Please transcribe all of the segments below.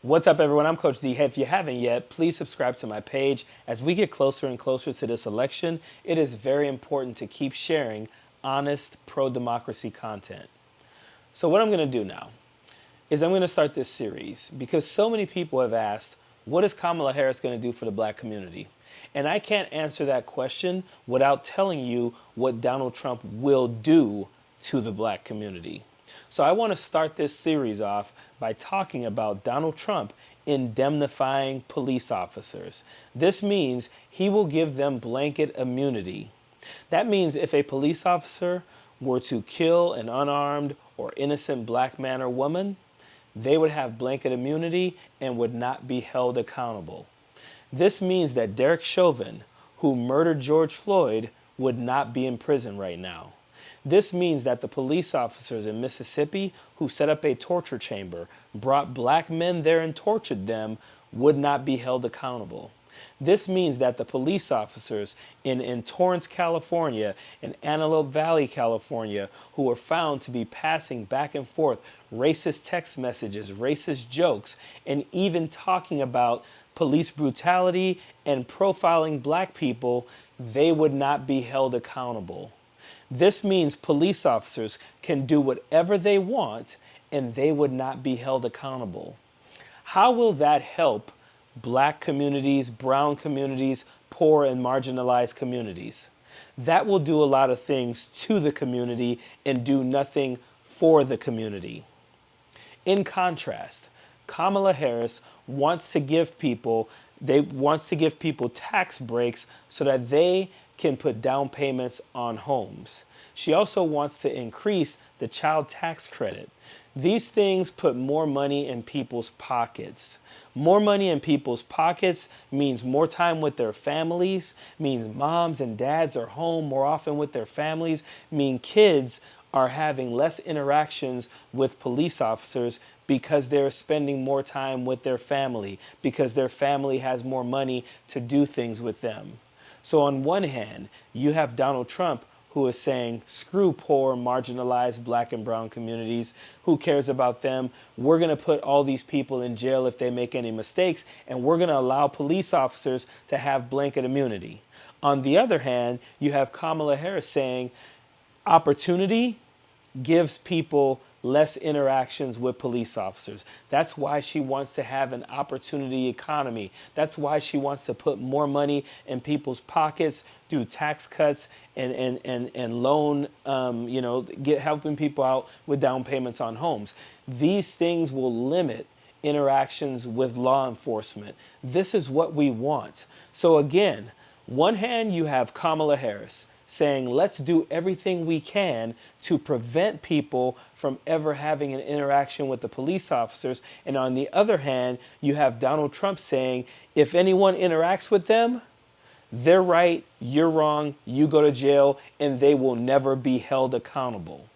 What's up, everyone? I'm Coach D. Hey, if you haven't yet, please subscribe to my page. As we get closer and closer to this election, it is very important to keep sharing honest, pro-democracy content. So what I'm going to do now is I'm going to start this series because so many people have asked, what is Kamala Harris going to do for the black community? And I can't answer that question without telling you what Donald Trump will do to the black community. So I want to start this series off by talking about Donald Trump indemnifying police officers. This means he will give them blanket immunity. That means if a police officer were to kill an unarmed or innocent black man or woman, they would have blanket immunity and would not be held accountable. This means that Derek Chauvin, who murdered George Floyd, would not be in prison right now. This means that the police officers in Mississippi who set up a torture chamber, brought black men there and tortured them, would not be held accountable. This means that the police officers in Torrance, California, and Antelope Valley, California, who were found to be passing back and forth racist text messages, racist jokes, and even talking about police brutality and profiling black people, they would not be held accountable. This means police officers can do whatever they want and they would not be held accountable. How will that help black communities, brown communities, poor and marginalized communities? That will do a lot of things to the community and do nothing for the community. In contrast, Kamala Harris wants to give people tax breaks so that they can put down payments on homes. She also wants to increase the child tax credit. These things put more money in people's pockets. More money in people's pockets means more time with their families, means moms and dads are home more often with their families, mean kids are having less interactions with police officers because they're spending more time with their family, because their family has more money to do things with them. So on one hand, you have Donald Trump who is saying, screw poor, marginalized black and brown communities. Who cares about them? We're going to put all these people in jail if they make any mistakes, and we're going to allow police officers to have blanket immunity. On the other hand, you have Kamala Harris saying, opportunity gives people less interactions with police officers. That's why she wants to have an opportunity economy. That's why she wants to put more money in people's pockets through tax cuts and loan, helping people out with down payments on homes. These things will limit interactions with law enforcement. This is what we want. So again, one hand you have Kamala Harris saying, let's do everything we can to prevent people from ever having an interaction with the police officers. And on the other hand, you have Donald Trump saying, if anyone interacts with them, they're right, you're wrong, you go to jail, and they will never be held accountable.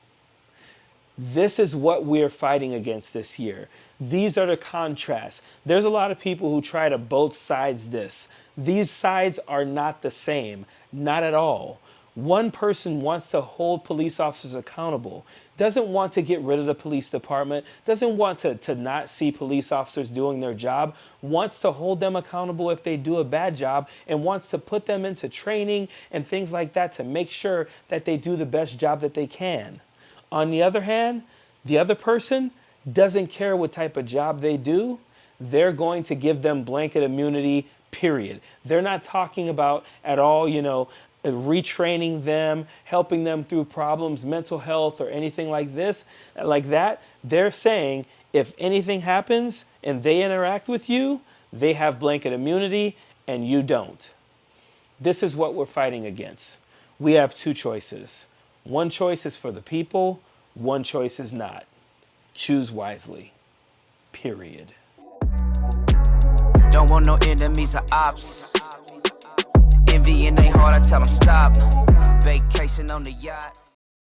This is what we're fighting against this year. These are the contrasts. There's a lot of people who try to both sides this. These sides are not the same, not at all. One person wants to hold police officers accountable, doesn't want to get rid of the police department, doesn't want to not see police officers doing their job, wants to hold them accountable if they do a bad job, and wants to put them into training and things like that to make sure that they do the best job that they can. On the other hand, the other person doesn't care what type of job they do. They're going to give them blanket immunity, period. They're not talking about at all, retraining them, helping them through problems, mental health, or anything like that. They're saying if anything happens and they interact with you, they have blanket immunity and you don't. This is what we're fighting against. We have two choices. One choice is for the people, one choice is not. Choose wisely. Period. Don't want no enemies or ops. Envy in their heart, I tell them stop. Vacation on the yacht.